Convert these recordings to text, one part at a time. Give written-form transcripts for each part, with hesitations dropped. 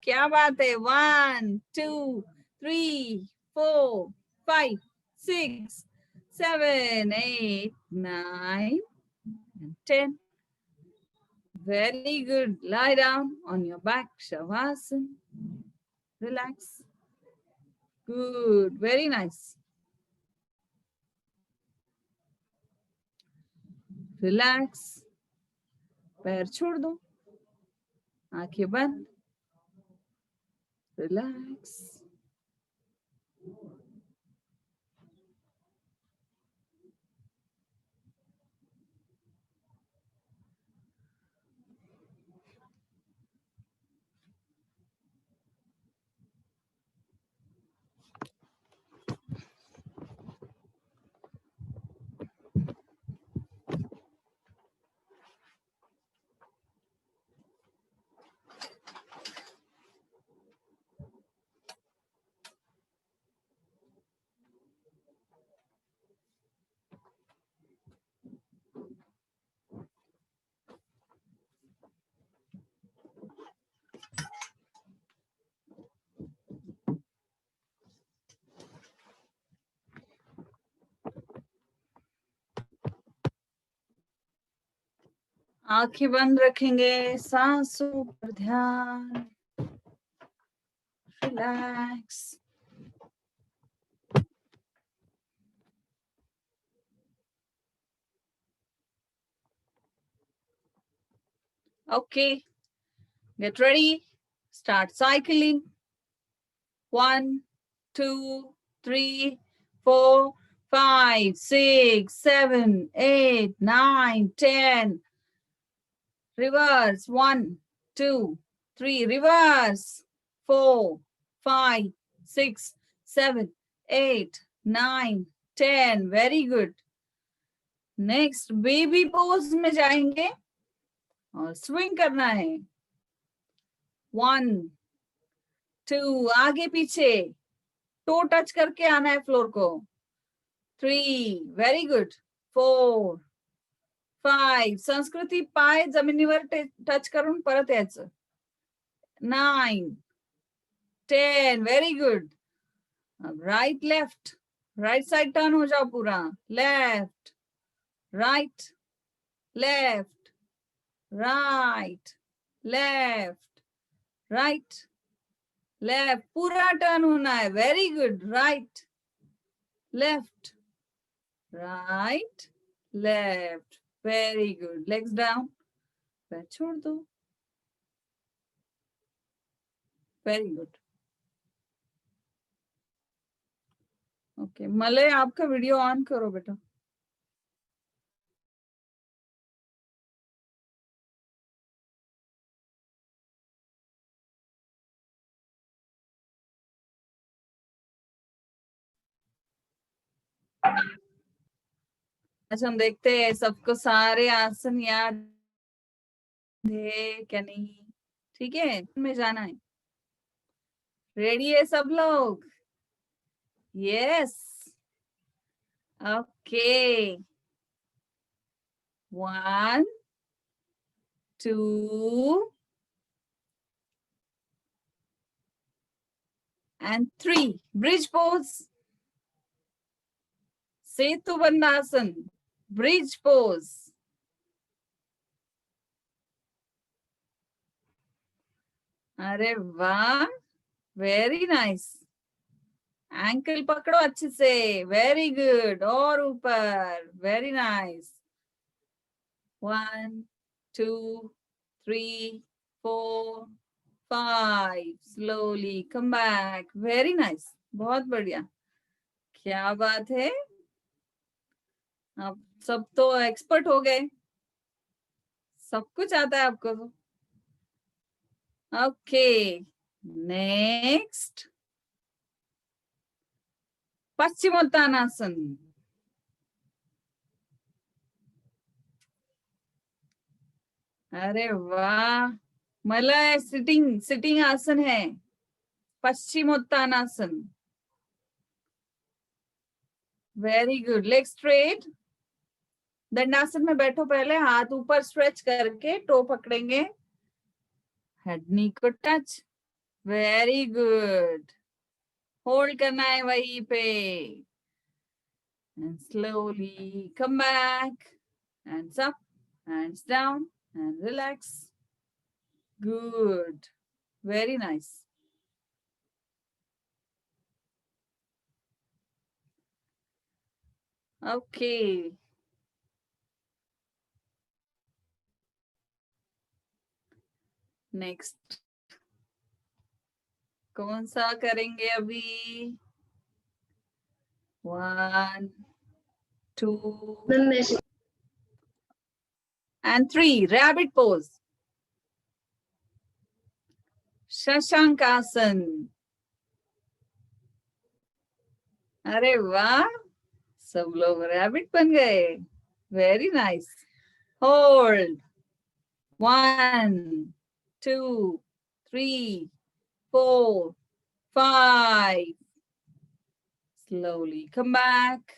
क्या बात है। 1 2 3 4 5 6 7 8 9 and 10. Very good. Lie down on your back, Shavasana. Relax. Good. Very nice. Relax. पैर छोड़ दो, आंखें बंद. Relax. आंखें बंद रखेंगे, सांसों पर ध्यान. Relax. Okay, get ready. Start cycling. 1 2 3 4 5 6 7 8 9 10. Reverse. 1 2 3. Reverse. 4 5 6 7 8 9 10. Very good. Next, baby pose में जाएंगे और स्विंग करना है. 1 2. आगे पीछे, टो टच करके आना है फ्लोर को. 3. Very good. 4 5. संस्कृती पाय जमिनीवर टच करून परत यायचं. 9 10. Very good. Right left, right side turn हो जाओ पूरा. Left right left right left right left. पूरा टर्न होना है. Very good. Right left right left. Very good. Legs down, पैर छोड़ दो. Very good. ओके, मलय आपका वीडियो ऑन करो बेटा. अच्छा, हम देखते हैं सबको सारे आसन याद है क्या नहीं. ठीक है, में जाना है. रेडी है सब लोग? Yes. Okay. 1 2 and 3. Bridge pose. सेतु बंधासन. Bridge pose. अरे वाह, वेरी नाइस. एंकल पकड़ो अच्छे से. Very good. और ऊपर. Very nice. 1 2 3 4 5. Slowly come back. Very nice. बहुत बढ़िया. क्या बात है. अब सब तो एक्सपर्ट हो गए. सब कुछ आता है आपको. ओके, नेक्स्ट पश्चिमोत्तानासन. अरे वाह, मलय सिटिंग सिटिंग आसन है. पश्चिमोत्तानासन. Very good. Leg straight. दंडासन में बैठो. पहले हाथ ऊपर स्ट्रेच करके टो पकड़ेंगे. हेड नी को टच. Very good. होल्ड करना है वहीं पे. And slowly come back. Hands up, hands down, and relax. Good. Very nice. Okay. Next. कौन सा करेंगे अभी? 1, 2 and 3. Rabbit pose. शशांकासन. अरे वाह, सब लोग रैबिट बन गए. Very nice. Hold. 1, 2, 3, 4, 5. Slowly come back.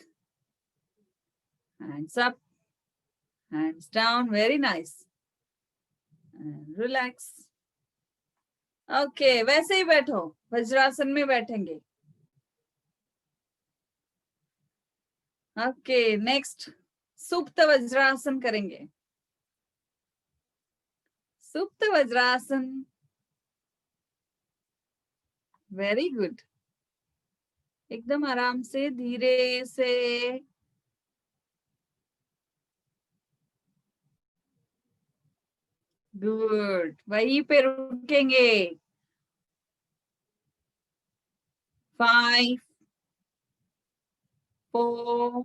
Hands up, hands down. Very nice. And relax. Okay, वैसे ही बैठो. वज्रासन में बैठेंगे. ओके, नेक्स्ट सुप्त वज्रासन करेंगे. सुप्त वज्रासन. Very good. एकदम आराम से, धीरे से. गुड. वहीं पे रुकेंगे. 5, 4,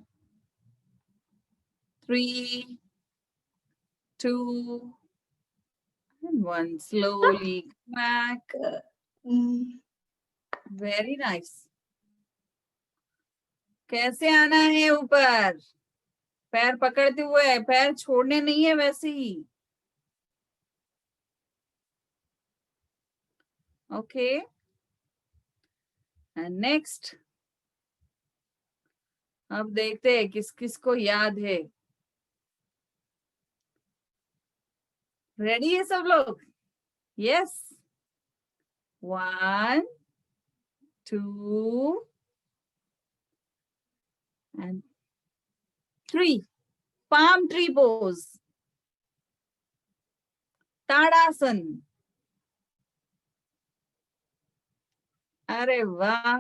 3, 2 and 1. Slowly come back. Very nice. कैसे आना है ऊपर? पैर पकड़ते हुए, पैर छोड़ने नहीं है वैसे ही. ओके. And next. अब देखते हैं किस किस को याद है. रेडी है सब लोग? Yes. 1, 2 and 3. Palm tree pose. ताड़ासन. अरे वाह.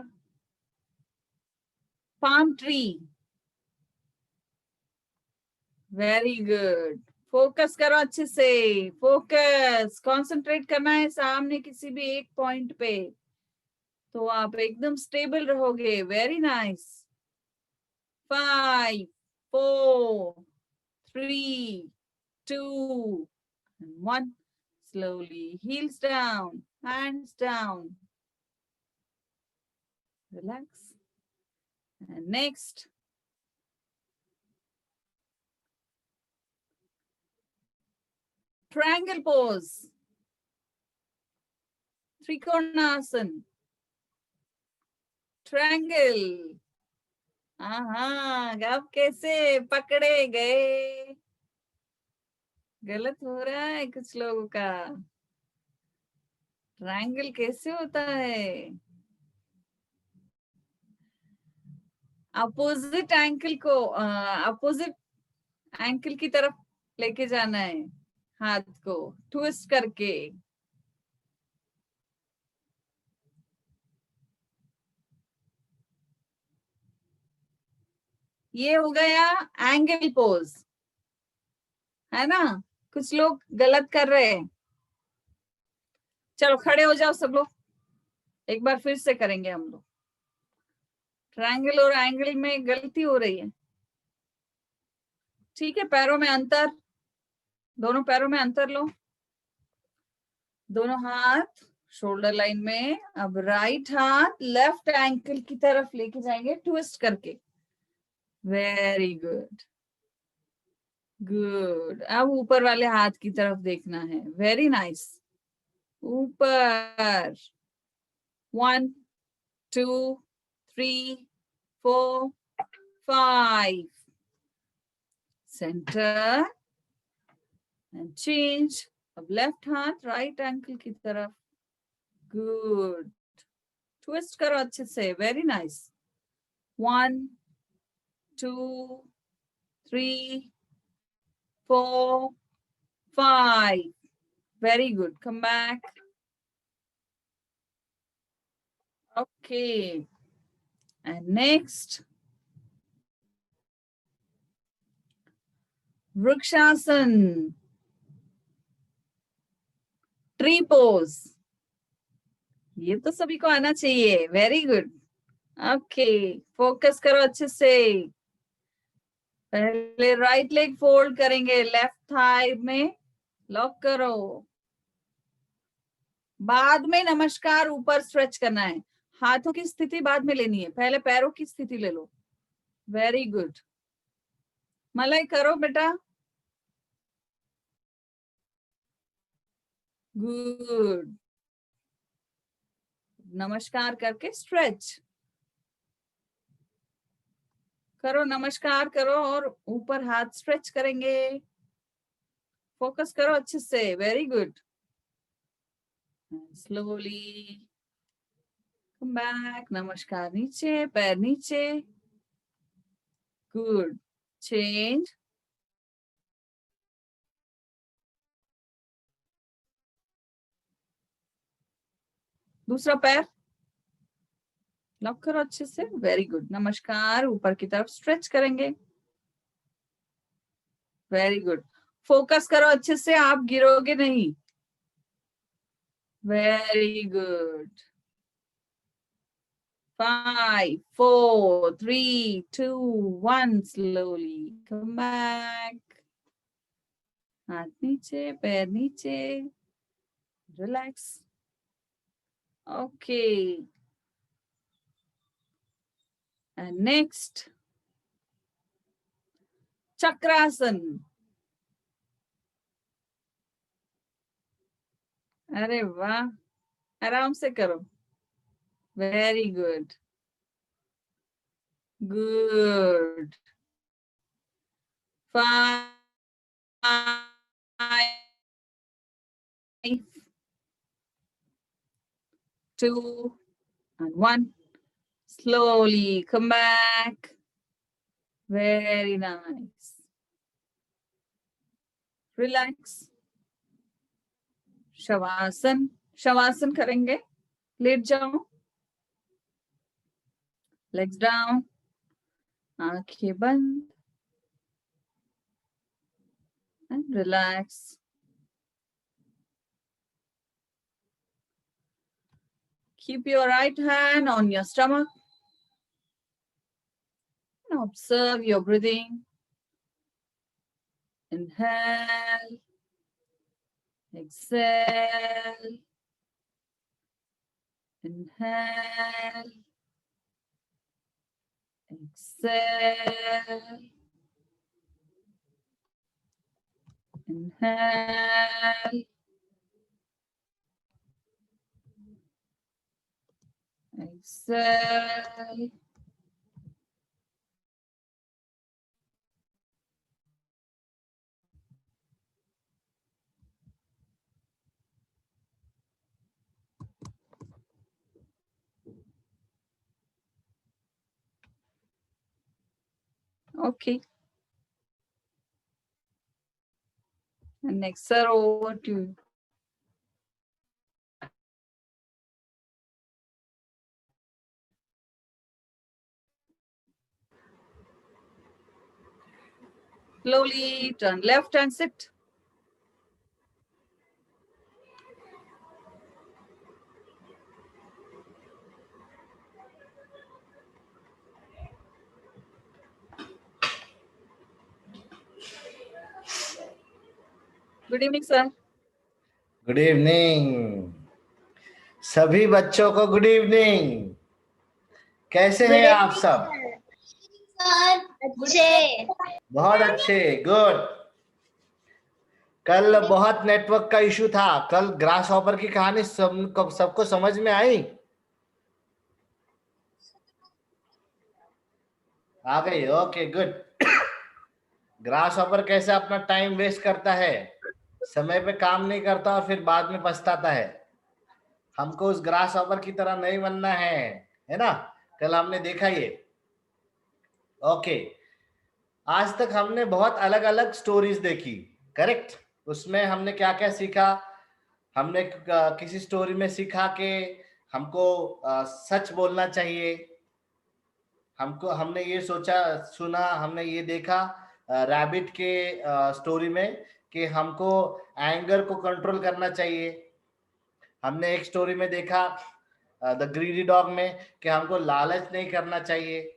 palm tree. Very good. Focus करो अच्छे से. फोकस, कंसंट्रेट करना है सामने किसी भी एक पॉइंट पे, तो आप एकदम स्टेबल रहोगे. Very nice. 5, 4, 3, 2 and 1. Slowly, heels down, hands down. Relax. And next. Triangle pose. Trikonasana. Triangle. अब कैसे पकड़े गए? गलत हो रहा है कुछ लोगों का. ट्रायंगल कैसे होता है? अपोजिट एंकल को अपोजिट एंकल की तरफ लेके जाना है, हाथ को ट्विस्ट करके. ये हो गया एंगल पोज, है ना? कुछ लोग गलत कर रहे हैं. चलो खड़े हो जाओ सब लोग. एक बार फिर से करेंगे हम लोग. ट्रायंगल और एंगल में गलती हो रही है. ठीक है, पैरों में अंतर, दोनों पैरों में अंतर लो. दोनों हाथ शोल्डर लाइन में. अब राइट हाथ लेफ्ट एंकल की तरफ लेके जाएंगे ट्विस्ट करके. Very good. गुड. अब ऊपर वाले हाथ की तरफ देखना है. Very nice. ऊपर. 1, 2, 3, 4, 5. Centre and change. अब लेफ्ट हाथ राइट एंकल की तरफ. गुड, ट्विस्ट करो अच्छे से, very nice. 1 2 3 4 5, very good, come back. Okay, and next vrikshasana, tree pose, ये तो सभी को आना चाहिए, वेरी गुड। ओके, फोकस करो अच्छे से। पहले राइट लेग फोल्ड करेंगे, लेफ्ट थाई में लॉक करो। बाद में नमस्कार ऊपर स्ट्रेच करना है, हाथों की स्थिति बाद में लेनी है, पहले पैरों की स्थिति ले लो। वेरी गुड, मलाई करो बेटा। गुड, नमस्कार करके स्ट्रेच करो, नमस्कार करो और ऊपर हाथ स्ट्रेच करेंगे। फोकस करो अच्छे से, very good. Slowly come back, नमस्कार नीचे, पैर नीचे। Good, change. दूसरा पैर लॉक करो अच्छे से, वेरी गुड। नमस्कार ऊपर की तरफ स्ट्रेच करेंगे, वेरी गुड। फोकस करो अच्छे से, आप गिरोगे नहीं। Very good. 5 4 3 2 1, slowly come back, हाथ नीचे, पैर नीचे, रिलैक्स। ओके, एंड नेक्स्ट चक्रासन। अरे वाह, आराम से करो, very good, good. 5 2 and 1, slowly come back, very nice, relax। Shavasana, shavasana करेंगे, लेट जाओ, लेग्स डाउन, आंखें बंद and relax. Keep your right hand on your stomach and observe your breathing. Inhale, exhale, inhale, exhale, inhale, exhale. Okay. And next, sir, over to you. Slowly turn left and sit. Good evening, sir. Good evening सभी बच्चों को, good evening. कैसे हैं आप सब? अच्छे, बहुत अच्छे, गुड। कल बहुत नेटवर्क का इशू था। कल ग्रास हॉपर की कहानी सबको समझ में आई? आ गई, ओके गुड। ग्रास हॉपर कैसे अपना टाइम वेस्ट करता है, समय पे काम नहीं करता और फिर बाद में पछताता है। हमको उस ग्रास हॉपर की तरह नहीं बनना है ना? कल हमने देखा ये। ओके, आज तक हमने बहुत अलग अलग स्टोरीज देखी, करेक्ट? उसमें हमने क्या क्या सीखा? हमने किसी स्टोरी में सीखा कि हमको सच बोलना चाहिए। हमने ये सोचा सुना, हमने ये देखा रैबिट के स्टोरी में कि हमको एंगर को कंट्रोल करना चाहिए। हमने एक स्टोरी में देखा द ग्रीडी डॉग में कि हमको लालच नहीं करना चाहिए,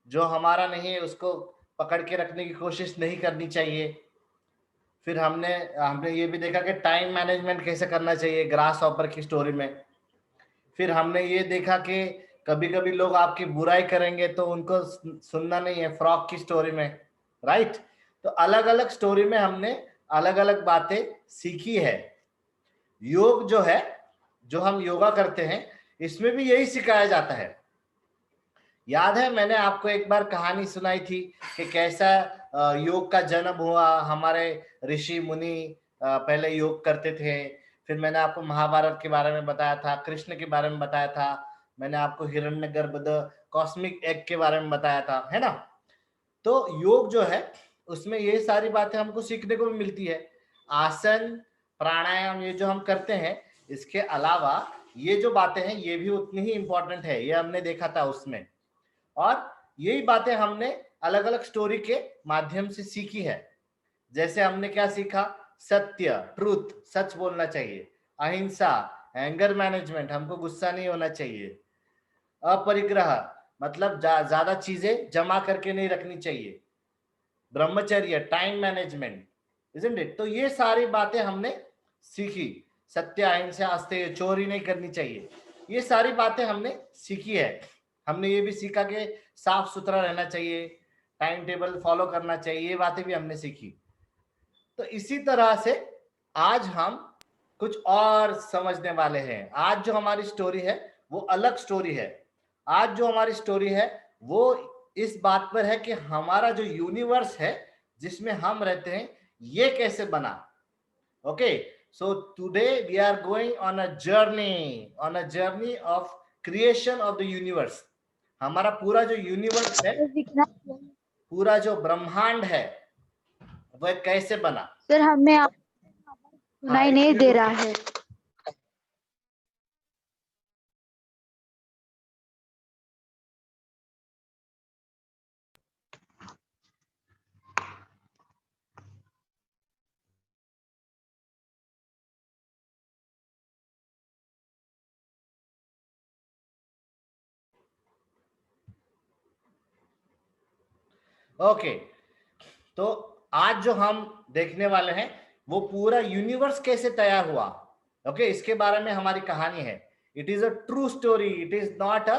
जो हमारा नहीं है उसको पकड़ के रखने की कोशिश नहीं करनी चाहिए। फिर हमने हमने ये भी देखा कि टाइम मैनेजमेंट कैसे करना चाहिए ग्रास हॉपर की स्टोरी में। फिर हमने ये देखा कि कभी कभी लोग आपकी बुराई करेंगे तो उनको सुनना नहीं है, फ्रॉग की स्टोरी में, राइट? तो अलग अलग स्टोरी में हमने अलग अलग बातें सीखी है। योग जो है, जो हम योगा करते हैं, इसमें भी यही सिखाया जाता है। याद है मैंने आपको एक बार कहानी सुनाई थी कि कैसा योग का जन्म हुआ। हमारे ऋषि मुनि पहले योग करते थे। फिर मैंने आपको महाभारत के बारे में बताया था, कृष्ण के बारे में बताया था, मैंने आपको हिरण्यगर्भ द कॉस्मिक एग के बारे में बताया था, है ना? तो योग जो है उसमें ये सारी बातें हमको सीखने को भी मिलती है। आसन प्राणायाम ये जो हम करते हैं, इसके अलावा ये जो बातें हैं ये भी उतनी ही इंपॉर्टेंट है, ये हमने देखा था उसमें। और यही बातें हमने अलग अलग स्टोरी के माध्यम से सीखी है। जैसे हमने क्या सीखा? सत्य, ट्रूथ, सच बोलना चाहिए। अहिंसा, एंगर मैनेजमेंट, हमको गुस्सा नहीं होना चाहिए। अपरिग्रह मतलब ज्यादा चीजें जमा करके नहीं रखनी चाहिए। ब्रह्मचर्य, टाइम मैनेजमेंट, इजंट इट? तो ये सारी बातें हमने सीखी। सत्य, अहिंसा, अस्तेय, चोरी नहीं करनी चाहिए, ये सारी बातें हमने सीखी है। हमने ये भी सीखा कि साफ सुथरा रहना चाहिए, टाइम टेबल फॉलो करना चाहिए, ये बातें भी हमने सीखी। तो इसी तरह से आज हम कुछ और समझने वाले हैं। आज जो हमारी स्टोरी है वो अलग स्टोरी है। आज जो हमारी स्टोरी है वो इस बात पर है कि हमारा जो यूनिवर्स है जिसमें हम रहते हैं ये कैसे बना। Okay, so today we are going on a journey of creation of the universe. हमारा पूरा जो यूनिवर्स है, पूरा जो ब्रह्मांड है, वह कैसे बना। सर हमें आप हाँ, सुनाई नहीं दे रहा है। ओके, तो आज जो हम देखने वाले हैं वो पूरा यूनिवर्स कैसे तैयार हुआ। ओके, इसके बारे में हमारी कहानी है। It is a true story, it is not a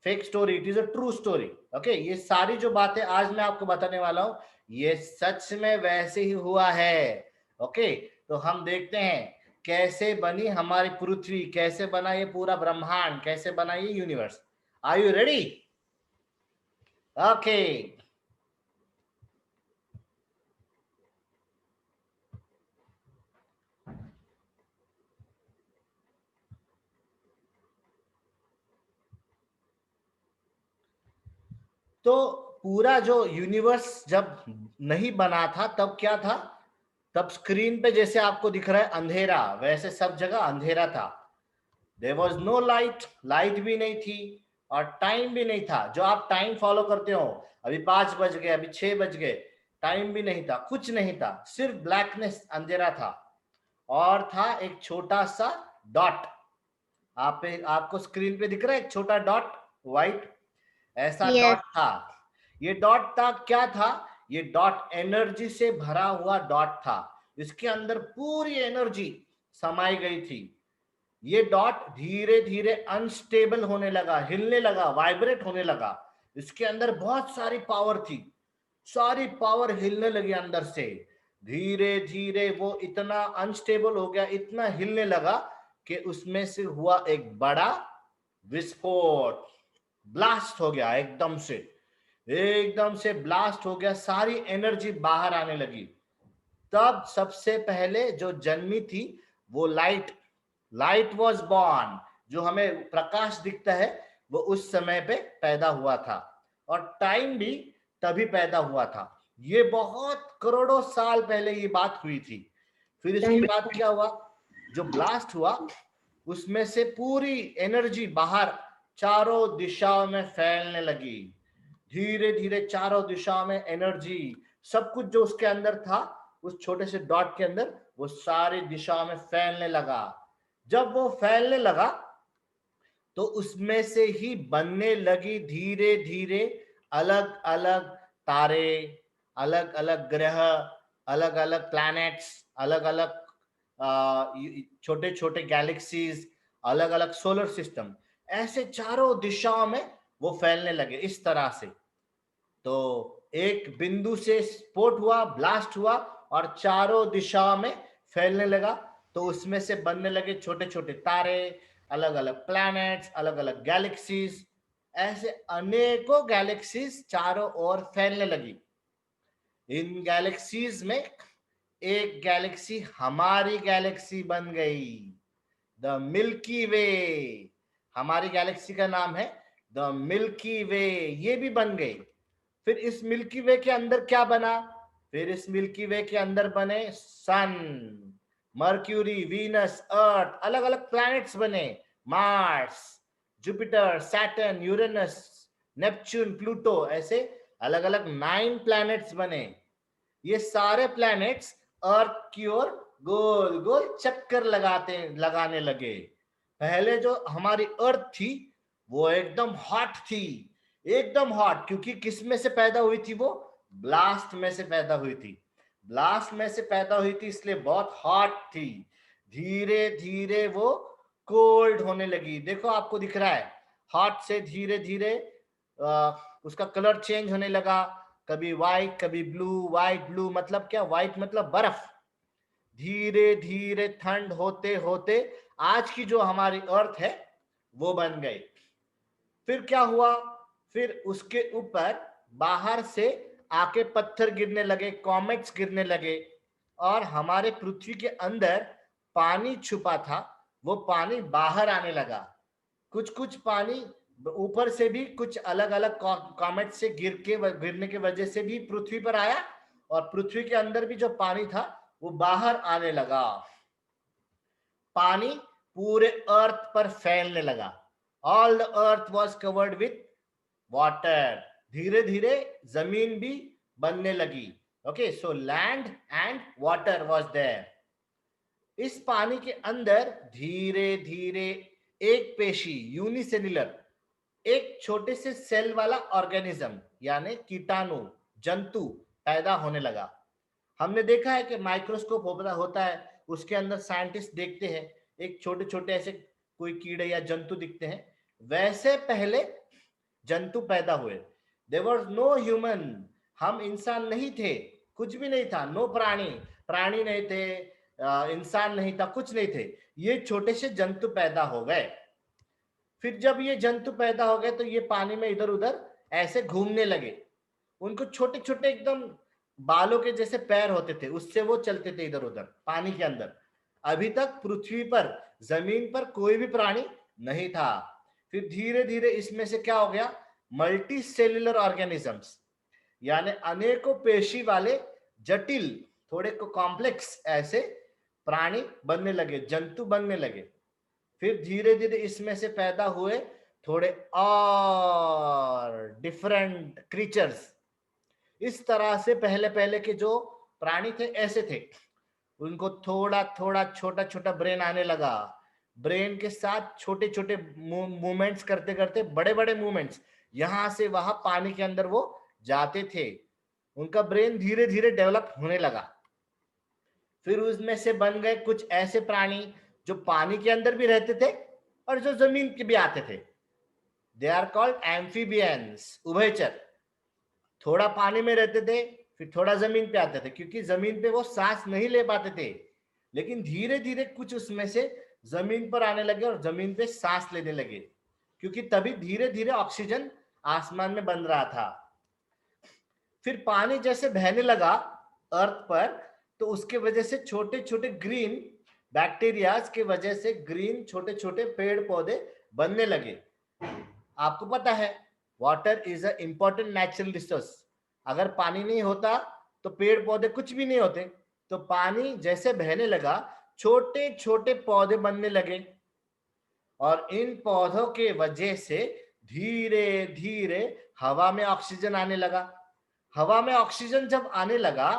fake story, it is a true story. Okay, ये सारी जो बातें आज मैं आपको बताने वाला हूं ये सच में वैसे ही हुआ है। ओके, तो हम देखते हैं कैसे बनी हमारी पृथ्वी, कैसे बना ये पूरा ब्रह्मांड, कैसे बना ये universe. Are you ready? Okay, तो पूरा जो यूनिवर्स जब नहीं बना था तब क्या था? तब स्क्रीन पे जैसे आपको दिख रहा है अंधेरा, वैसे सब जगह अंधेरा था। There was no light, light भी नहीं थी और टाइम भी नहीं था। जो आप टाइम फॉलो करते हो, अभी 5 बज गए, अभी 6 बज गए, टाइम भी नहीं था, कुछ नहीं था, सिर्फ ब्लैकनेस, अंधेरा था। और था एक छोटा सा डॉट। आपको स्क्रीन पे दिख रहा है एक छोटा डॉट, व्हाइट ऐसा Yes. डॉट था। ये डॉट था, क्या था? ये डॉट एनर्जी से भरा हुआ डॉट था। इसके अंदर पूरी एनर्जी समाई गई थी। ये डॉट धीरे धीरे अनस्टेबल होने लगा, हिलने लगा, वाइब्रेट होने लगा। इसके अंदर बहुत सारी पावर थी, सारी पावर हिलने लगी अंदर से। धीरे धीरे वो इतना अनस्टेबल हो गया, इतना हिलने लगा कि उसमें से हुआ एक बड़ा विस्फोट। ब्लास्ट हो गया, एकदम से ब्लास्ट हो गया, सारी एनर्जी बाहर आने लगी। तब सबसे पहले जो जन्मी थी वो लाइट, लाइट वॉज बॉर्न, जो हमें प्रकाश दिखता है वो उस समय पे पैदा हुआ था, और टाइम भी तभी पैदा हुआ था। ये बहुत करोड़ों साल पहले ये बात हुई थी। फिर इसके बाद क्या हुआ, जो ब्लास्ट हुआ उसमें से पूरी एनर्जी बाहर चारों दिशाओं में फैलने लगी। धीरे धीरे चारों दिशाओं में एनर्जी, सब कुछ जो उसके अंदर था, उस छोटे से डॉट के अंदर, वो सारी दिशाओं में फैलने लगा। जब वो फैलने लगा तो उसमें से ही बनने लगी धीरे धीरे अलग अलग तारे, अलग अलग ग्रह, अलग अलग प्लैनेट्स, अलग अलग छोटे छोटे गैलेक्सीज, अलग अलग सोलर सिस्टम, ऐसे चारों दिशाओं में वो फैलने लगे इस तरह से। तो एक बिंदु से स्फोट हुआ, ब्लास्ट हुआ, और चारों दिशाओं में फैलने लगा। तो उसमें से बनने लगे छोटे छोटे तारे, अलग अलग प्लैनेट्स, अलग अलग गैलेक्सीज, ऐसे अनेकों गैलेक्सीज चारों ओर फैलने लगी। इन गैलेक्सीज में एक गैलेक्सी हमारी गैलेक्सी बन गई, द मिल्की वे। हमारी गैलेक्सी का नाम है द मिल्की वे, ये भी बन गई। फिर इस मिल्की वे के अंदर क्या बना, फिर इस मिल्की वे के अंदर बने सन, मर्क्यूरी, वीनस, अर्थ, अलग अलग प्लैनेट्स बने, Mars, Jupiter, Saturn, Uranus, Neptune, Pluto, ऐसे अलग अलग 9 प्लैनेट्स बने। ये सारे प्लैनेट्स अर्थ की ओर गोल गोल चक्कर लगाने लगे। पहले जो हमारी अर्थ थी वो एकदम हॉट थी, एकदम हॉट, क्योंकि किस में से पैदा हुई थी, वो ब्लास्ट में से पैदा हुई थी। ब्लास्ट में से पैदा हुई थी इसलिए बहुत हॉट थी। धीरे धीरे वो कोल्ड होने लगी। देखो आपको दिख रहा है, हॉट से धीरे धीरे उसका कलर चेंज होने लगा, कभी व्हाइट कभी ब्लू। व्हाइट ब्लू मतलब क्या, व्हाइट मतलब बर्फ। धीरे धीरे ठंड होते होते आज की जो हमारी अर्थ है वो बन गई। फिर क्या हुआ, फिर उसके ऊपर बाहर से आके पत्थर गिरने लगे, कॉमेट्स गिरने लगे, और हमारे पृथ्वी के अंदर पानी छुपा था, वो पानी बाहर आने लगा। कुछ कुछ पानी ऊपर से भी कुछ अलग अलग कॉमेट से गिरने की वजह से भी पृथ्वी पर आया, और पृथ्वी के अंदर भी जो पानी था वो बाहर आने लगा। पानी पूरे अर्थ पर फैलने लगा। All the earth was covered with water. धीरे धीरे जमीन भी बनने लगी। Okay, so land and water was there. इस पानी के अंदर धीरे धीरे एक पेशी, यूनिसेल्युलर, एक छोटे से सेल वाला ऑर्गेनिज्म यानी कीटाणु, जंतु पैदा होने लगा। हमने देखा है कि माइक्रोस्कोप होता है, उसके अंदर साइंटिस्ट देखते हैं, एक छोटे छोटे ऐसे कोई कीड़े या जंतु दिखते हैं। वैसे पहले जंतु पैदा हुए। देयर वाज नो ह्यूमन, हम इंसान नहीं थे, कुछ भी नहीं था। नो प्राणी, प्राणी नहीं थे, इंसान नहीं था, कुछ नहीं थे। ये छोटे से जंतु पैदा हो गए। फिर जब ये जंतु पैदा हो गए तो ये पानी में इधर उधर ऐसे घूमने लगे। उनको छोटे छोटे एकदम बालों के जैसे पैर होते थे, उससे वो चलते थे इधर उधर पानी के अंदर। अभी तक पृथ्वी पर, जमीन पर कोई भी प्राणी नहीं था। फिर धीरे धीरे इसमें से क्या हो गया, मल्टी सेल्युलर ऑर्गेनिजम्स, यानी अनेकों पेशी वाले जटिल, थोड़े को कॉम्प्लेक्स ऐसे प्राणी बनने लगे, जंतु बनने लगे। फिर धीरे धीरे इसमें से पैदा हुए थोड़े और डिफरेंट क्रीचर्स। इस तरह से पहले पहले के जो प्राणी थे ऐसे थे, उनको थोड़ा थोड़ा छोटा छोटा ब्रेन आने लगा। ब्रेन के साथ छोटे छोटे मूवमेंट्स करते करते बड़े बड़े मूवमेंट्स, यहां से वहां पानी के अंदर वो जाते थे। उनका ब्रेन धीरे धीरे डेवलप होने लगा। फिर उसमें से बन गए कुछ ऐसे प्राणी जो पानी के अंदर भी रहते थे और जो जमीन के भी आते थे। दे आर कॉल्ड एम्फीबियंस, उभयचर। थोड़ा पानी में रहते थे, फिर थोड़ा जमीन पे आते थे, क्योंकि जमीन पे वो सांस नहीं ले पाते थे। लेकिन धीरे धीरे कुछ उसमें से जमीन पर आने लगे और जमीन पे सांस लेने लगे, क्योंकि तभी धीरे धीरे ऑक्सीजन आसमान में बन रहा था। फिर पानी जैसे बहने लगा अर्थ पर, तो उसके वजह से छोटे छोटे ग्रीन बैक्टीरियाज की वजह से ग्रीन छोटे छोटे पेड़ पौधे बनने लगे। आपको पता है water is a important natural resource. अगर पानी नहीं होता तो पेड़ पौधे कुछ भी नहीं होते। तो पानी जैसे बहने लगा छोटे छोटे पौधे बनने लगे और इन पौधों के वजह से धीरे धीरे हवा में ऑक्सीजन आने लगा। हवा में ऑक्सीजन जब आने लगा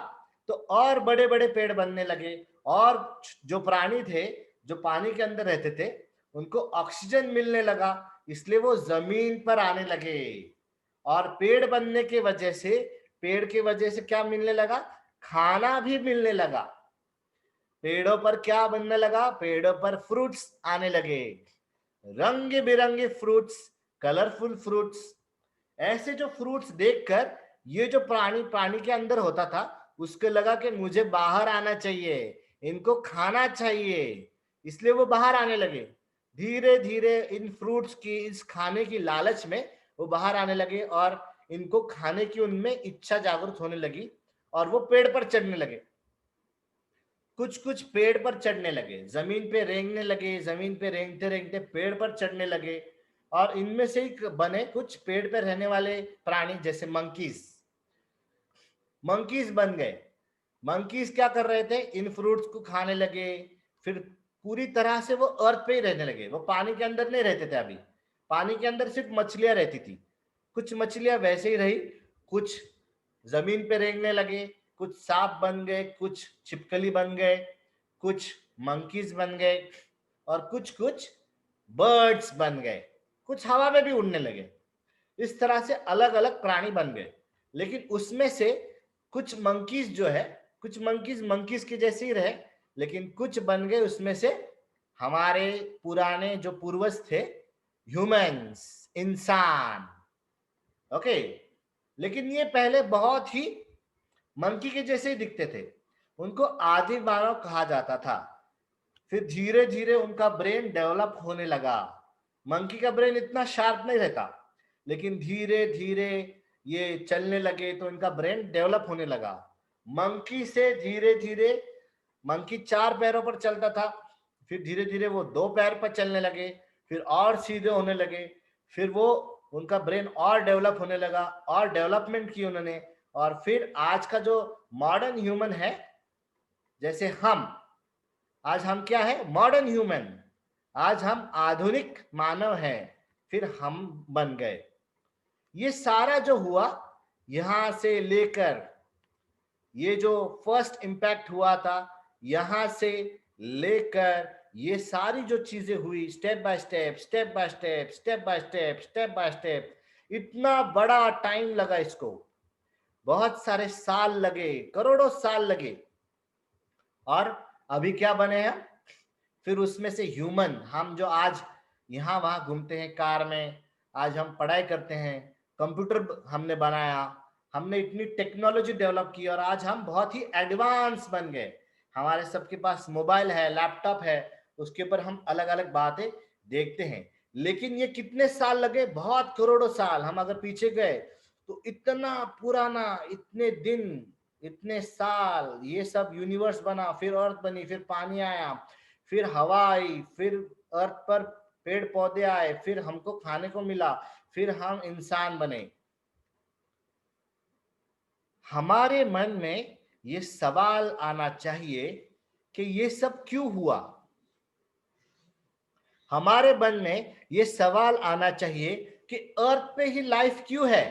तो और बड़े बड़े पेड़ बनने लगे और जो प्राणी थे जो पानी के अंदर रहते थे उनको ऑक्सीजन मिलने लगा, इसलिए वो जमीन पर आने लगे। और पेड़ के वजह से क्या मिलने लगा? खाना भी मिलने लगा। पेड़ों पर क्या बनने लगा? पेड़ों पर फ्रूट्स आने लगे, रंग बिरंगे फ्रूट्स, कलरफुल फ्रूट्स। ऐसे जो फ्रूट्स देखकर ये जो प्राणी के अंदर होता था उसको लगा कि मुझे बाहर आना चाहिए, इनको खाना चाहिए, इसलिए वो बाहर आने लगे। धीरे धीरे इन फ्रूट्स की इस खाने की लालच में वो बाहर आने लगे और इनको खाने की उनमें इच्छा जागृत होने लगी और वो पेड़ पर चढ़ने लगे। कुछ कुछ पेड़ पर चढ़ने लगे, जमीन पे रेंगने लगे, जमीन पे रेंगते रेंगते पेड़ पर चढ़ने लगे और इनमें से ही बने कुछ पेड़ पे रहने वाले प्राणी जैसे मंकीज। मंकीज बन गए। मंकीज क्या कर रहे थे? इन फ्रूट्स को खाने लगे। फिर पूरी तरह से वो अर्थ पे ही रहने लगे, वो पानी के अंदर नहीं रहते थे। अभी पानी के अंदर सिर्फ मछलियां रहती थी। कुछ मछलियां वैसे ही रही, कुछ जमीन पे रेंगने लगे, कुछ सांप बन गए, कुछ छिपकली बन गए, कुछ मंकीज बन गए और कुछ कुछ बर्ड्स बन गए, कुछ हवा में भी उड़ने लगे। इस तरह से अलग अलग प्राणी बन गए। लेकिन उसमें से कुछ मंकीज जो है, कुछ मंकीज मंकीज के जैसे ही रहे, लेकिन कुछ बन गए उसमें से हमारे पुराने जो पूर्वज थे, ह्यूमंस, इंसान। ओके, लेकिन ये पहले बहुत ही मंकी के जैसे ही दिखते थे, उनको आदि मानव कहा जाता था। फिर धीरे धीरे उनका ब्रेन डेवलप होने लगा। मंकी का ब्रेन इतना शार्प नहीं रहता, लेकिन धीरे धीरे ये चलने लगे तो इनका ब्रेन डेवलप होने लगा। मंकी से धीरे धीरे, मंकी 4 पैरों पर चलता था, फिर धीरे धीरे वो 2 पैर पर चलने लगे, फिर और सीधे होने लगे, फिर वो उनका ब्रेन और डेवलप होने लगा और डेवलपमेंट की उन्होंने। और फिर आज का जो मॉडर्न ह्यूमन है, जैसे आज हम क्या है? Modern human. आज हम आधुनिक मानव हैं, फिर हम बन गए। ये सारा जो हुआ यहां से लेकर, ये जो फर्स्ट इंपैक्ट हुआ था यहां से लेकर ये सारी जो चीजें हुई step by step, step by step, step by step, step by step, इतना बड़ा टाइम लगा इसको। बहुत सारे साल लगे, करोड़ों साल लगे। और अभी क्या बने हैं? फिर उसमें से ह्यूमन, हम जो आज यहाँ वहां घूमते हैं कार में, आज हम पढ़ाई करते हैं, कंप्यूटर हमने बनाया, हमने इतनी टेक्नोलॉजी डेवलप की और आज हम बहुत ही एडवांस बन गए। हमारे सबके पास मोबाइल है, लैपटॉप है, उसके ऊपर हम अलग अलग बातें देखते हैं। लेकिन ये कितने साल लगे? बहुत करोड़ों साल। हम अगर पीछे गए तो इतना पुराना, इतने दिन, इतने साल, ये सब यूनिवर्स बना, फिर अर्थ बनी, फिर पानी आया, फिर हवा आई, फिर अर्थ पर पेड़ पौधे आए, फिर हमको खाने को मिला, फिर हम इंसान बने। हमारे मन में ये सवाल आना चाहिए कि ये सब क्यों हुआ? हमारे मन में ये सवाल आना चाहिए कि अर्थ पे ही लाइफ क्यों है?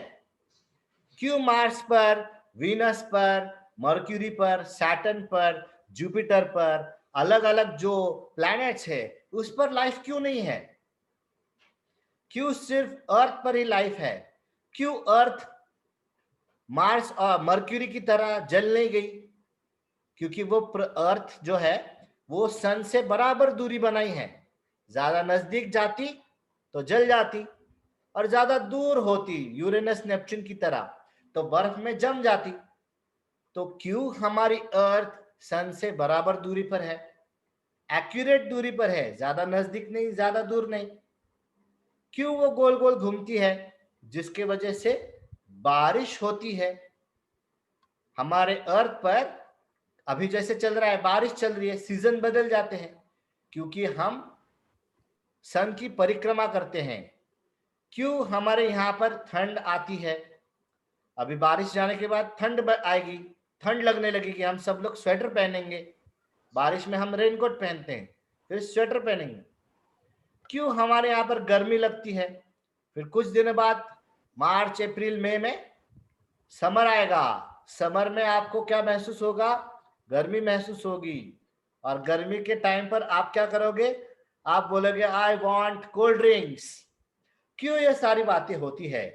क्यों मार्स पर, वीनस पर, मर्क्यूरी पर, सैटर्न पर, जुपिटर पर, अलग अलग जो प्लैनेट्स है उस पर लाइफ क्यों नहीं है? क्यों सिर्फ अर्थ पर ही लाइफ है? क्यों अर्थ मार्स और मर्क्यूरी की तरह जल नहीं गई? क्योंकि वो अर्थ जो है वो सन से बराबर दूरी बनाई है। ज्यादा नजदीक जाती तो जल जाती और ज्यादा दूर होती, यूरेनस नेपच्यून की तरह, तो बर्फ में जम जाती। तो क्यों हमारी अर्थ सन से बराबर दूरी पर है, एक्यूरेट दूरी पर है, ज्यादा नजदीक नहीं, ज्यादा दूर नहीं? क्यों वो गोल गोल घूमती है, जिसके वजह से बारिश होती है? हमारे अर्थ पर अभी जैसे चल रहा है, बारिश चल रही है, सीजन बदल जाते हैं क्योंकि हम सन की परिक्रमा करते हैं। क्यों हमारे यहाँ पर ठंड आती है? अभी बारिश जाने के बाद ठंड आएगी, ठंड लगने लगेगी, हम सब लोग स्वेटर पहनेंगे। बारिश में हम रेनकोट पहनते हैं, फिर स्वेटर पहनेंगे। क्यों हमारे यहाँ पर गर्मी लगती है? फिर कुछ दिन बाद मार्च अप्रैल मई में समर आएगा। समर में आपको क्या महसूस होगा? गर्मी महसूस होगी। और गर्मी के टाइम पर आप क्या करोगे? आप बोलोगे आई वांट कोल्ड ड्रिंक्स। क्यों ये सारी बातें होती है?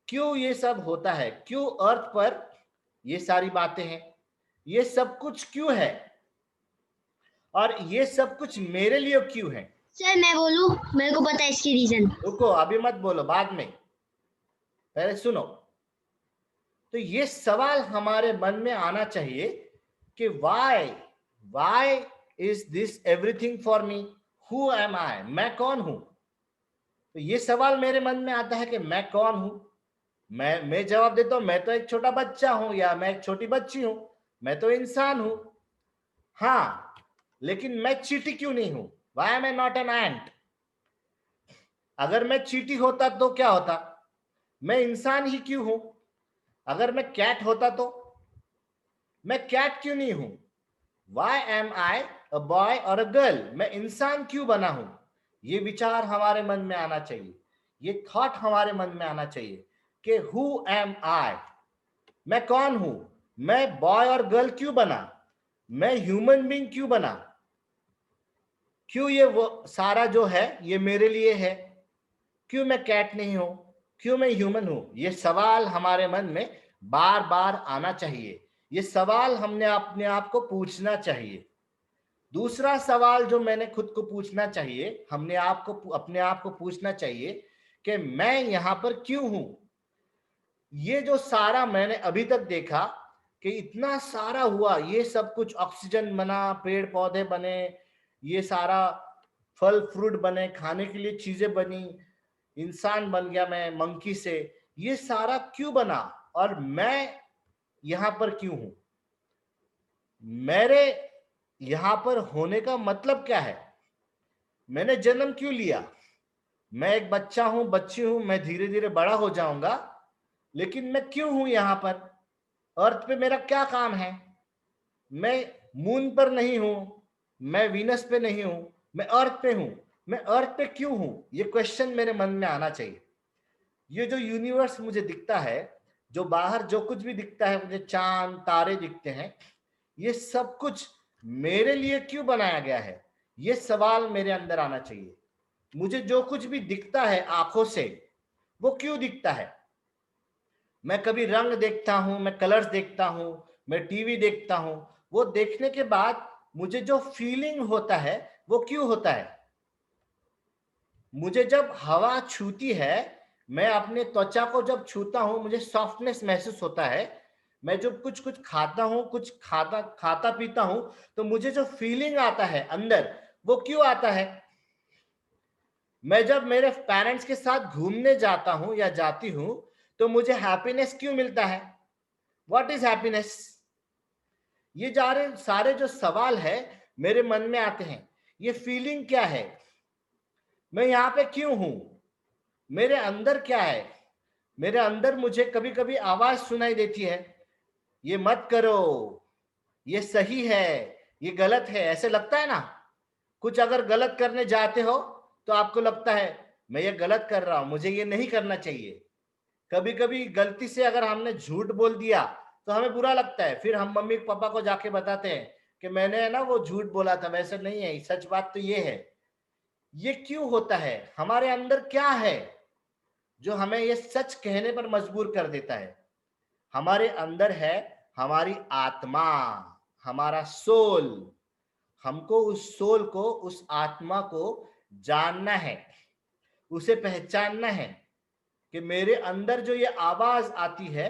क्यों ये सब होता है? क्यों अर्थ पर ये सारी बातें हैं? ये सब कुछ क्यों है? और ये सब कुछ मेरे लिए क्यों है? सर मैं बोलूं, मेरे को पता है इसकी रीजन। रुको, अभी मत बोलो, बाद में, पहले सुनो। तो ये सवाल हमारे मन में आना चाहिए कि why is this everything for me? Who am I? मैं कौन हूं? तो ये सवाल मेरे मन में आता है कि मैं कौन हूं। मैं जवाब देता हूं, मैं तो एक छोटा बच्चा हूं, या मैं एक छोटी बच्ची हूं, मैं तो इंसान हूं। हाँ, लेकिन मैं चींटी क्यों नहीं हूं? Why am I not an ant? अगर मैं चींटी होता तो क्या होता? मैं इंसान ही क्यों हूं? अगर मैं कैट होता तो? मैं कैट क्यों नहीं हूं? Why am I a boy और अ गर्ल? मैं इंसान क्यों बना हूं? ये विचार हमारे मन में आना चाहिए, ये थॉट हमारे मन में आना चाहिए कि हु एम आई? मैं कौन हूं? मैं बॉय और गर्ल क्यों बना? मैं ह्यूमन बीइंग क्यों बना? क्यों ये वो सारा जो है ये मेरे लिए है? क्यों मैं कैट नहीं हूं? क्यों मैं ह्यूमन हूं? ये सवाल हमारे मन में बार बार आना चाहिए। ये सवाल हमने अपने आप को पूछना चाहिए। दूसरा सवाल जो मैंने खुद को पूछना चाहिए, हमने अपने आप को पूछना चाहिए कि मैं यहां पर क्यों हूं? ये जो सारा मैंने अभी तक देखा कि इतना सारा हुआ, ये सब कुछ ऑक्सीजन बना, पेड़ पौधे बने, ये सारा फल फ्रूट बने, खाने के लिए चीजें बनी, इंसान बन गया मैं मंकी से, ये सारा क्यों बना? और मैं यहां पर क्यों हूं? मेरे यहां पर होने का मतलब क्या है? मैंने जन्म क्यों लिया? मैं एक बच्चा हूं, बच्ची हूं, मैं धीरे धीरे बड़ा हो जाऊंगा, लेकिन मैं क्यों हूं यहां पर? अर्थ पे मेरा क्या काम है? मैं मून पर नहीं हूं, मैं वीनस पे नहीं हूं, मैं अर्थ पे हूं। मैं अर्थ पे क्यों हूं? ये क्वेश्चन मेरे मन में आना चाहिए। ये जो यूनिवर्स मुझे दिखता है, जो बाहर जो कुछ भी दिखता है, मुझे चांद तारे दिखते हैं, ये सब कुछ मेरे लिए क्यों बनाया गया है? ये सवाल मेरे अंदर आना चाहिए। मुझे जो कुछ भी दिखता है आंखों से, वो क्यों दिखता है? मैं कभी रंग देखता हूं, मैं कलर्स देखता हूं, मैं टीवी देखता हूं, वो देखने के बाद मुझे जो फीलिंग होता है वो क्यों होता है? मुझे जब हवा छूती है, मैं अपने त्वचा को जब छूता हूं, मुझे सॉफ्टनेस महसूस होता है। मैं जब कुछ कुछ खाता हूं, कुछ खाता खाता पीता हूं, तो मुझे जो फीलिंग आता है अंदर, वो क्यों आता है? मैं जब मेरे पेरेंट्स के साथ घूमने जाता हूं या जाती हूं, तो मुझे हैप्पीनेस क्यों मिलता है? What is happiness? ये सारे जो सवाल है मेरे मन में आते हैं। ये फीलिंग क्या है? मैं यहाँ पे क्यों हूं? मेरे अंदर क्या है? मेरे अंदर मुझे कभी कभी आवाज सुनाई देती है, ये मत करो, ये सही है, ये गलत है, ऐसे लगता है ना। कुछ अगर गलत करने जाते हो तो आपको लगता है मैं ये गलत कर रहा हूं, मुझे ये नहीं करना चाहिए। कभी कभी गलती से अगर हमने झूठ बोल दिया तो हमें बुरा लगता है, फिर हम मम्मी पापा को जाके बताते हैं कि मैंने है ना वो झूठ बोला था, वैसे नहीं है, सच बात तो ये है। ये क्यों होता है? हमारे अंदर क्या है जो हमें ये सच कहने पर मजबूर कर देता है? हमारे अंदर है हमारी आत्मा, हमारा सोल। हमको उस सोल को, उस आत्मा को जानना है, उसे पहचानना है कि मेरे अंदर जो ये आवाज आती है,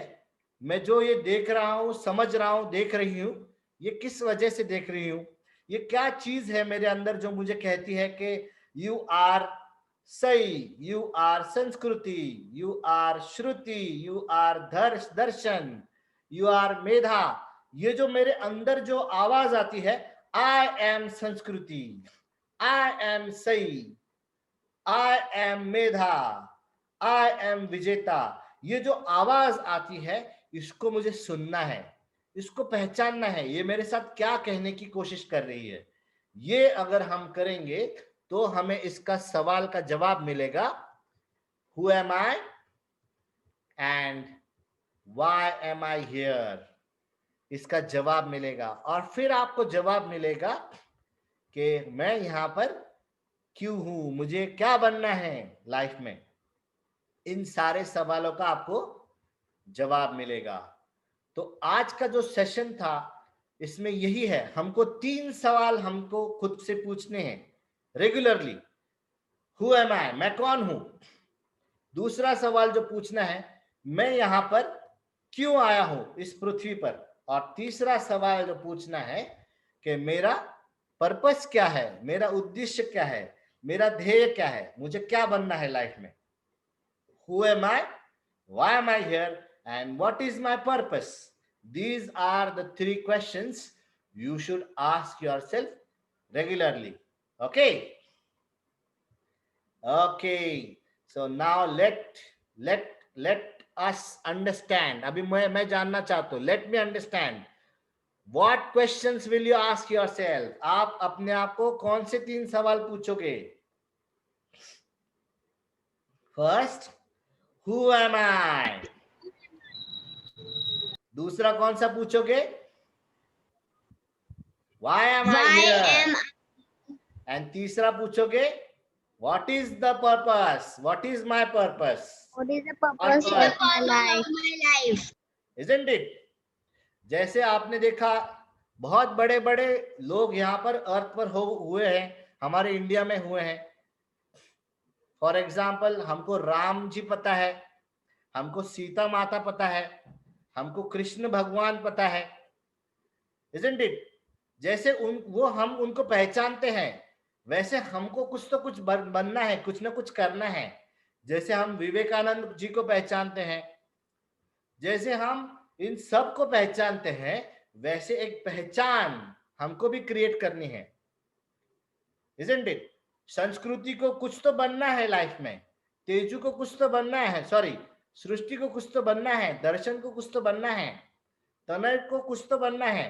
मैं जो ये देख रहा हूं, समझ रहा हूं, देख रही हूं, ये किस वजह से देख रही हूं? ये क्या चीज है मेरे अंदर जो मुझे कहती है कि यू आर सही, you are Sanskriti, you are Shruti, you are Darshan, you are Medha? ये जो मेरे अंदर जो आवाज आती है, आई एम संस्कृति, I am Sai, I am Medha, I am विजेता, ये जो आवाज आती है इसको मुझे सुनना है, इसको पहचानना है, ये मेरे साथ क्या कहने की कोशिश कर रही है। ये अगर हम करेंगे तो हमें इसका सवाल का जवाब मिलेगा, who am I and why am I hear, इसका जवाब मिलेगा। और फिर आपको जवाब मिलेगा कि मैं यहां पर क्यों हूं, मुझे क्या बनना है लाइफ में। इन सारे सवालों का आपको जवाब मिलेगा। तो आज का जो सेशन था इसमें यही है, हमको 3 सवाल हमको खुद से पूछने हैं रेगुलरली। हु एम आई, मैं कौन हूं। दूसरा सवाल जो पूछना है, मैं यहां पर क्यों आया हूं इस पृथ्वी पर। और तीसरा सवाल जो पूछना है कि मेरा पर्पस क्या है, मेरा उद्देश्य क्या है, मेरा ध्येय क्या है, मुझे क्या बनना है लाइफ में। Who am I? Why am I here? And what is my purpose? These are the 3 questions you should ask yourself regularly. Okay? Okay. So now let us understand. अभी मैं जानना चाहता हूं. Let me understand. What questions will you ask yourself? आप अपने आप को कौन से 3 सवाल पूछोगे? First, who am I? दूसरा कौन सा पूछोगे? Why am I here? And तीसरा पूछोगे, what is the purpose? What is my purpose? What is the purpose of my life? Isn't it? जैसे आपने देखा बहुत बड़े बड़े लोग यहाँ पर अर्थ पर हुए हैं, हमारे इंडिया में हुए हैं। फॉर एग्जाम्पल, हमको राम जी पता है, हमको सीता माता पता है, हमको कृष्ण भगवान पता है। Isn't it? जैसे हम उनको पहचानते हैं, वैसे हमको कुछ तो कुछ बनना है, कुछ ना कुछ करना है। जैसे हम विवेकानंद जी को पहचानते हैं, जैसे हम इन सब को पहचानते हैं, वैसे एक पहचान हमको भी क्रिएट करनी है। Isn't it? संस्कृति को कुछ तो बनना है लाइफ में, तेजू को कुछ तो बनना है, सॉरी सृष्टि को कुछ तो बनना है, दर्शन को कुछ तो बनना है, तनय को कुछ तो बनना है।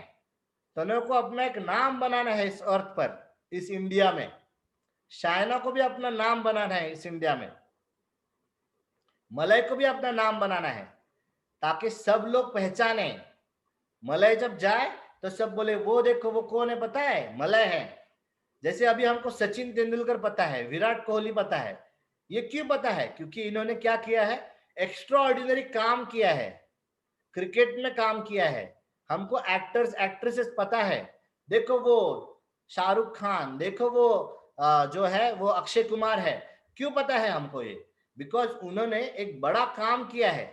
तनय को अपना एक नाम बनाना है इस अर्थ पर, इस इंडिया में। शायना को भी अपना नाम बनाना है इस इंडिया में। मलय को भी अपना नाम बनाना है, ताकि सब लोग पहचाने। मलय जब जाए तो सब बोले, वो देखो वो कौन है, पता है, मलय है। जैसे अभी हमको सचिन तेंदुलकर पता है, विराट कोहली पता है। ये क्यों पता है? क्योंकि इन्होंने क्या किया है, एक्स्ट्रा ऑर्डिनरी काम किया है, क्रिकेट में काम किया है। हमको एक्टर्स एक्ट्रेसेस पता है, देखो वो शाहरुख खान, देखो वो जो है वो अक्षय कुमार है। क्यों पता है हमको ये? बिकॉज उन्होंने एक बड़ा काम किया है।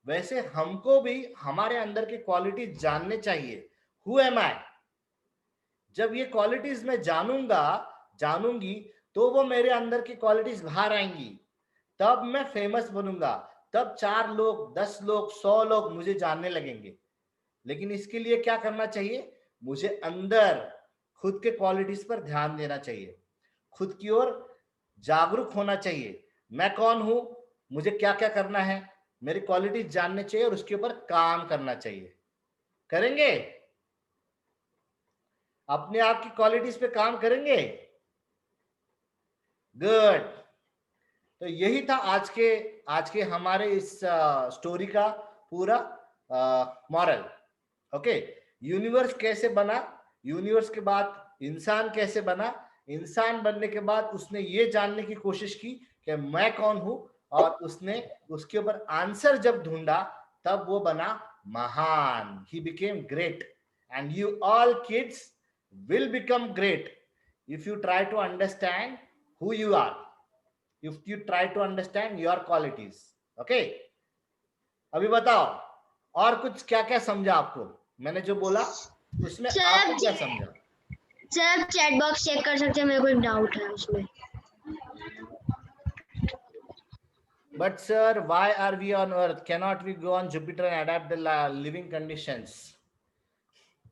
वैसे हमको भी हमारे अंदर की क्वालिटी जानने चाहिए। हु एम आई? जब ये क्वालिटीज मैं जानूंगी तो वो मेरे अंदर की क्वालिटीज बाहर आएंगी, तब मैं फेमस बनूंगा, तब 4 लोग, 10 लोग, 100 लोग मुझे जानने लगेंगे। लेकिन इसके लिए क्या करना चाहिए? मुझे अंदर खुद के क्वालिटीज पर ध्यान देना चाहिए, खुद की ओर जागरूक होना चाहिए। मैं कौन हूं, मुझे क्या क्या करना है, मेरी क्वालिटीज जानने चाहिए और उसके ऊपर काम करना चाहिए। करेंगे? अपने आप की क्वालिटीज पे काम करेंगे? गुड। तो यही था आज के हमारे इस स्टोरी का पूरा मॉरल। ओके, यूनिवर्स कैसे बना, यूनिवर्स के बाद इंसान कैसे बना, इंसान बनने के बाद उसने ये जानने की कोशिश की कि मैं कौन हूं, और उसने उसके ऊपर आंसर जब ढूंढा तब वो बना महान। He became great, and you all kids will become great if you try to understand who you are, if you try to understand your qualities. Okay? अभी बताओ और कुछ क्या क्या समझा आपको, मैंने जो बोला उसमें आपको क्या समझा? सर चैट बॉक्स चेक कर सकते हैं, मेरे को एक डाउट है उसमें। But sir, why are we on earth? Cannot we go on Jupiter and adapt the living conditions?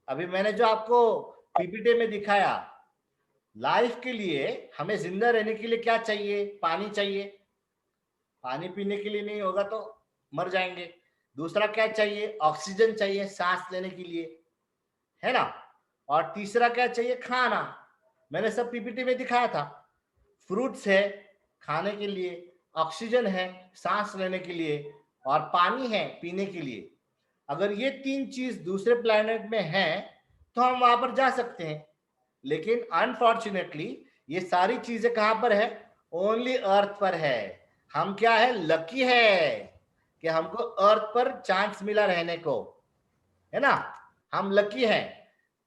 अभी मैंने जो आपको पीपीटी में दिखाया, लाइफ के लिए हमें जिंदा रहने के लिए क्या चाहिए? पानी चाहिए, पानी पीने के लिए नहीं होगा तो मर जाएंगे। दूसरा क्या चाहिए? ऑक्सीजन चाहिए सांस लेने के लिए, है ना। और तीसरा क्या चाहिए? खाना। मैंने सब पीपीटी में दिखाया था। फ्रूट्स है खाने के लिए, ऑक्सीजन है सांस लेने के लिए, और पानी है पीने के लिए। अगर ये तीन चीज दूसरे प्लैनेट में है तो हम वहां पर जा सकते हैं, लेकिन अनफॉर्चुनेटली ये सारी चीजें कहां पर है? ओनली अर्थ पर है। हम क्या है? लकी है कि हमको अर्थ पर चांस मिला रहने को, है ना। हम लकी है।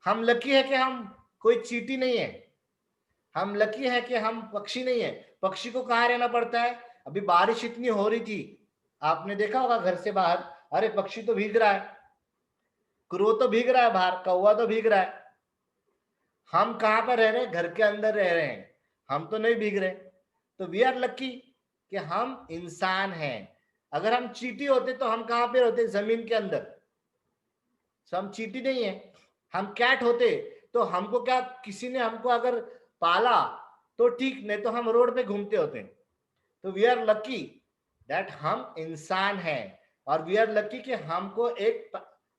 हम लकी है कि हम कोई चींटी नहीं है। हम लकी है कि हम पक्षी नहीं है। पक्षी को कहाँ रहना पड़ता है? अभी बारिश इतनी हो रही थी, आपने देखा होगा घर से बाहर, अरे पक्षी तो भीग रहा है, क्रो तो भीग रहा है बाहर, कौवा तो भीग रहा है। हम कहां पर रह रहे हैं? घर के अंदर रह रहे हैं, हम तो नहीं भीग रहे। तो वी आर लकी कि हम इंसान हैं। अगर हम चींटी होते तो हम कहां पे होते? जमीन के अंदर। तो हम चींटी नहीं है। हम कैट होते तो हमको क्या, किसी ने हमको अगर पाला तो ठीक, नहीं तो हम रोड पे घूमते होते। तो वी आर लकी दैट हम इंसान हैं, और वी आर लकी कि हमको एक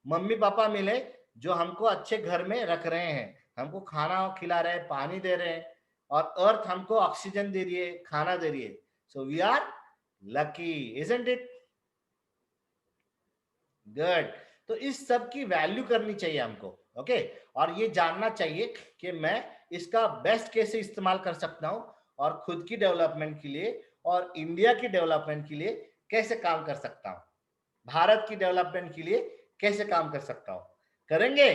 मम्मी पापा मिले जो हमको अच्छे घर में रख रहे हैं, हमको खाना खिला रहे हैं, पानी दे रहे हैं, और अर्थ हमको ऑक्सीजन दे रही है, खाना दे रही है। So we are lucky, isn't it? Good. तो इस सब की वैल्यू करनी चाहिए हमको, ओके। और ये जानना चाहिए कि मैं इसका बेस्ट कैसे इस्तेमाल कर सकता हूं, और खुद की डेवलपमेंट के लिए और इंडिया की डेवलपमेंट के लिए कैसे काम कर सकता हूं, भारत की डेवलपमेंट के लिए कैसे काम कर सकता हूं। करेंगे?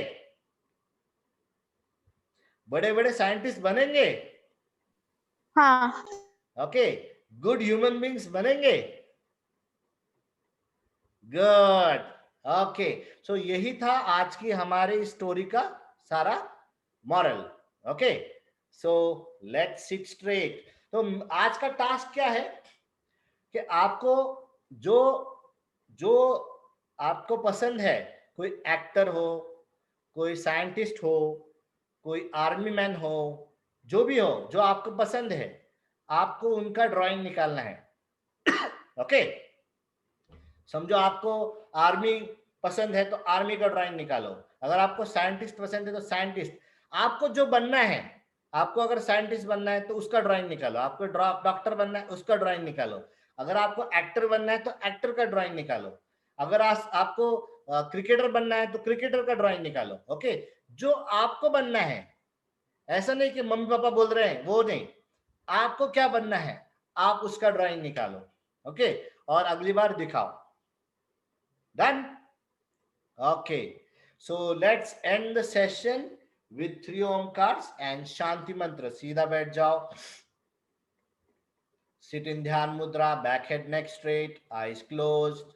बड़े बड़े साइंटिस्ट बनेंगे, हाँ। ओके। गुड ह्यूमन बींग्स बनेंगे, गुड, ओके। सो यही था आज की हमारी स्टोरी का सारा moral, okay. So let's sit straight. तो आज का टास्क क्या है कि आपको जो जो आपको पसंद है, कोई एक्टर हो, कोई साइंटिस्ट हो, कोई आर्मी मैन हो, जो भी हो जो आपको पसंद है, आपको उनका ड्राइंग निकालना है, ओके। समझो आपको आर्मी पसंद है तो आर्मी का ड्राइंग निकालो। अगर आपको साइंटिस्ट पसंद है तो साइंटिस्ट। आपको जो बनना है, आपको अगर साइंटिस्ट बनना है तो उसका ड्राइंग निकालो, आपको डॉक्टर बनना है उसका ड्राइंग निकालो, अगर आपको एक्टर बनना है तो एक्टर का ड्राइंग निकालो, अगर आपको क्रिकेटर बनना है तो क्रिकेटर का ड्राइंग निकालो, ओके। जो आपको बनना है, ऐसा नहीं कि मम्मी पापा बोल रहे हैं वो नहीं, आपको क्या बनना है आप उसका ड्राइंग निकालो, ओके। और अगली बार दिखाओ। Done? Okay. So let's end the session with 3 omkars and Shanti mantra. सीधा बैठ जाओ. Sit in ध्यान mudra, back head neck straight, eyes closed.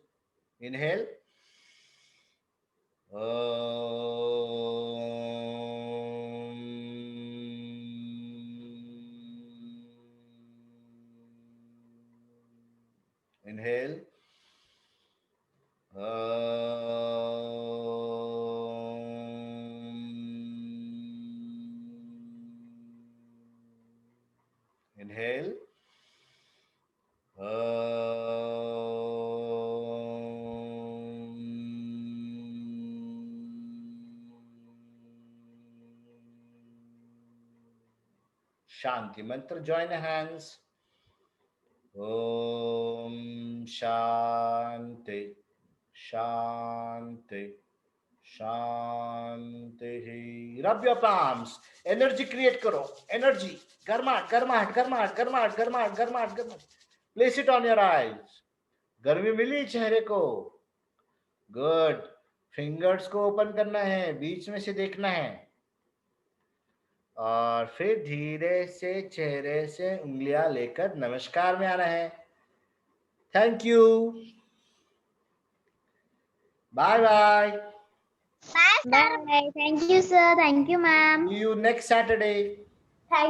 Inhale. Inhale. Inhale. Shanti mantra, join your hands. Om Shanti Shanti Shanti. Rub your palms. Energy create करो. Energy. गर्माहट गर्माहट गर्माहट गर्माहट गर्माहट गर्माहट गर्माहट. Place it on your eyes. गर्मी मिली चेहरे को. Good. फिंगर्स को ओपन करना है, बीच में से देखना है, और फिर धीरे से चेहरे से उंगलियां लेकर नमस्कार में आना है. Thank you. Bye bye. Bye. Thank you, sir. Thank you, ma'am. See you next Saturday. Thank